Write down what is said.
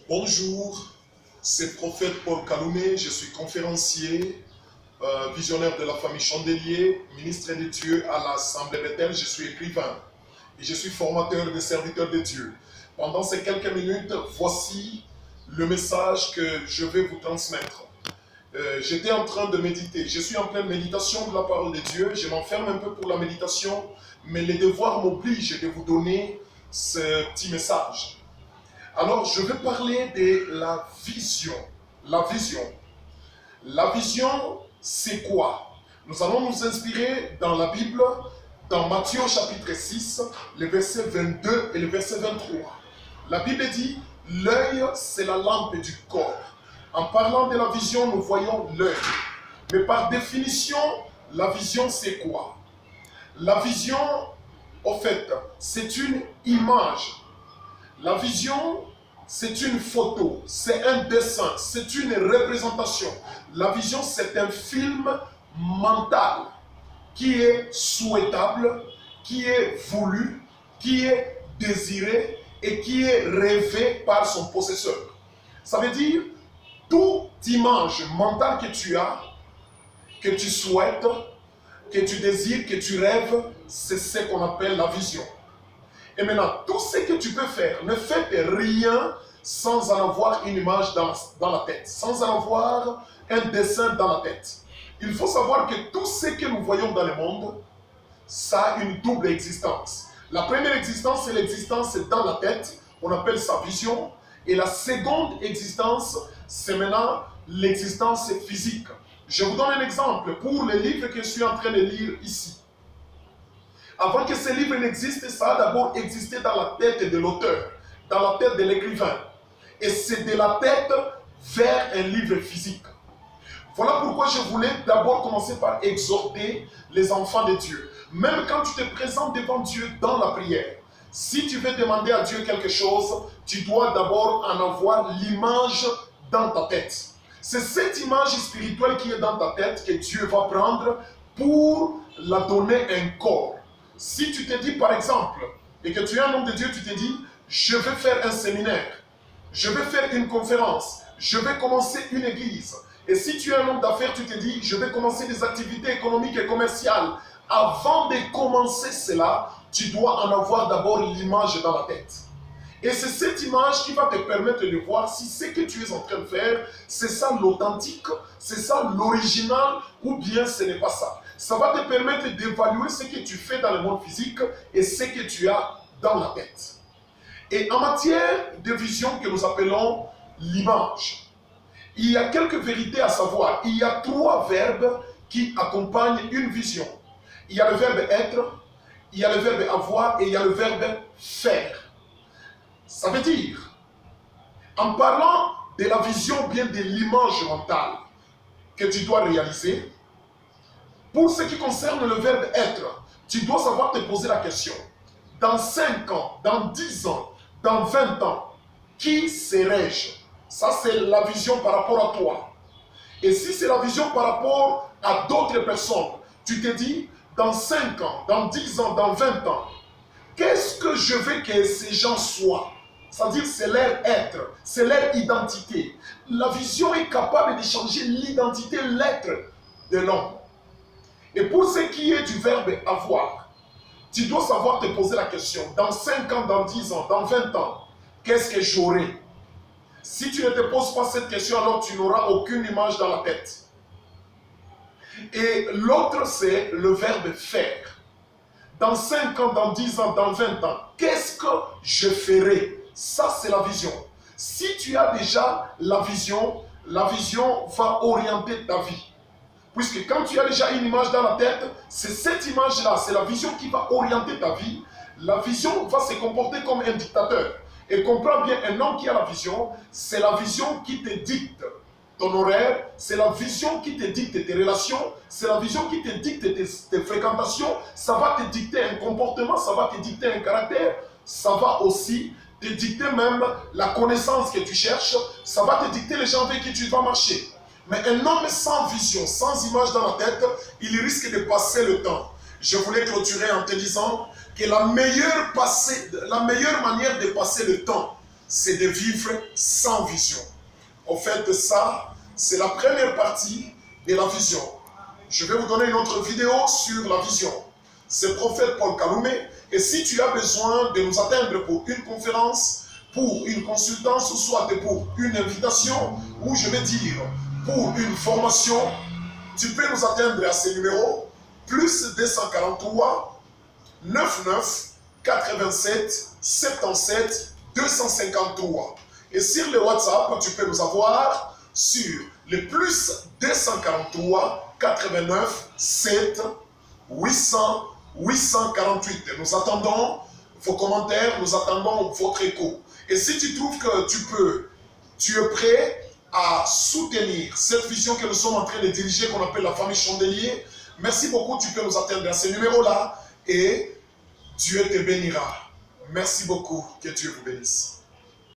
Bonjour, c'est Prophète Paul Kaloumé, je suis conférencier, visionnaire de la famille Chandelier, ministre de Dieu à l'Assemblée Bethel, je suis écrivain et je suis formateur de serviteurs de Dieu. Pendant ces quelques minutes, voici le message que je vais vous transmettre. J'étais en train de méditer, je suis en pleine méditation de la parole de Dieu, je m'enferme un peu pour la méditation, mais les devoirs m'obligent de vous donner ce petit message. Alors, je vais parler de la vision. La vision. La vision, c'est quoi? Nous allons nous inspirer dans la Bible, dans Matthieu chapitre 6, le verset 22 et le verset 23. La Bible dit, l'œil, c'est la lampe du corps. En parlant de la vision, nous voyons l'œil. Mais par définition, la vision, c'est quoi? La vision, au fait, c'est une image. La vision, c'est une photo, c'est un dessin, c'est une représentation. La vision, c'est un film mental qui est souhaitable, qui est voulu, qui est désiré et qui est rêvé par son possesseur. Ça veut dire, toute image mentale que tu as, que tu souhaites, que tu désires, que tu rêves, c'est ce qu'on appelle la vision. Et maintenant, tout ce que tu peux faire, ne faites rien sans en avoir une image dans la tête, sans en avoir un dessin dans la tête. Il faut savoir que tout ce que nous voyons dans le monde, ça a une double existence. La première existence, c'est l'existence dans la tête, on appelle ça vision. Et la seconde existence, c'est maintenant l'existence physique. Je vous donne un exemple pour le livre que je suis en train de lire ici. Avant que ce livre n'existe, ça a d'abord existé dans la tête de l'auteur, dans la tête de l'écrivain. Et c'est de la tête vers un livre physique. Voilà pourquoi je voulais d'abord commencer par exhorter les enfants de Dieu. Même quand tu te présentes devant Dieu dans la prière, si tu veux demander à Dieu quelque chose, tu dois d'abord en avoir l'image dans ta tête. C'est cette image spirituelle qui est dans ta tête que Dieu va prendre pour la donner un corps. Si tu te dis par exemple, et que tu es un homme de Dieu, tu te dis, je vais faire un séminaire, je vais faire une conférence, je vais commencer une église. Et si tu es un homme d'affaires, tu te dis, je vais commencer des activités économiques et commerciales. Avant de commencer cela, tu dois en avoir d'abord l'image dans la tête. Et c'est cette image qui va te permettre de voir si ce que tu es en train de faire, c'est ça l'authentique, c'est ça l'original, ou bien ce n'est pas ça. Ça va te permettre d'évaluer ce que tu fais dans le monde physique et ce que tu as dans la tête. Et en matière de vision que nous appelons l'image, il y a quelques vérités à savoir. Il y a trois verbes qui accompagnent une vision. Il y a le verbe être, il y a le verbe avoir et il y a le verbe faire. Ça veut dire, en parlant de la vision, bien de l'image mentale que tu dois réaliser, pour ce qui concerne le verbe être, tu dois savoir te poser la question. Dans 5 ans, dans 10 ans, dans 20 ans, qui serai-je? Ça, c'est la vision par rapport à toi. Et si c'est la vision par rapport à d'autres personnes, tu te dis, dans 5 ans, dans 10 ans, dans 20 ans, qu'est-ce que je veux que ces gens soient? C'est-à-dire, c'est leur être, c'est leur identité. La vision est capable de changer l'identité, l'être de l'homme. Et pour ce qui est du verbe avoir, tu dois savoir te poser la question, dans 5 ans, dans 10 ans, dans 20 ans, qu'est-ce que j'aurai? Si tu ne te poses pas cette question, alors tu n'auras aucune image dans la tête. Et l'autre, c'est le verbe faire. Dans 5 ans, dans 10 ans, dans 20 ans, qu'est-ce que je ferai? Ça, c'est la vision. Si tu as déjà la vision va orienter ta vie. Puisque quand tu as déjà une image dans la tête, c'est cette image-là, c'est la vision qui va orienter ta vie. La vision va se comporter comme un dictateur. Et comprends bien, un homme qui a la vision, c'est la vision qui te dicte ton horaire, c'est la vision qui te dicte tes relations, c'est la vision qui te dicte tes fréquentations, ça va te dicter un comportement, ça va te dicter un caractère, ça va aussi te dicter même la connaissance que tu cherches, ça va te dicter les gens avec qui tu vas marcher. Mais un homme sans vision, sans image dans la tête, il risque de passer le temps. Je voulais clôturer en te disant que la meilleure manière de passer le temps, c'est de vivre sans vision. En fait, ça, c'est la première partie de la vision. Je vais vous donner une autre vidéo sur la vision. C'est prophète Paul Kaloumé. Et si tu as besoin de nous atteindre pour une conférence, pour une consultance, ou soit pour une invitation, ou je vais dire pour une formation, tu peux nous atteindre à ces numéros, plus 243 99 87 77 253. Et sur le WhatsApp, tu peux nous avoir sur le plus 243 89 7 800 848. Nous attendons vos commentaires, nous attendons votre écho. Et si tu trouves que tu es prêt à soutenir cette vision que nous sommes en train de diriger, qu'on appelle la famille Chandelier, merci beaucoup, tu peux nous atteindre à ces numéros-là et Dieu te bénira. Merci beaucoup, que Dieu vous bénisse.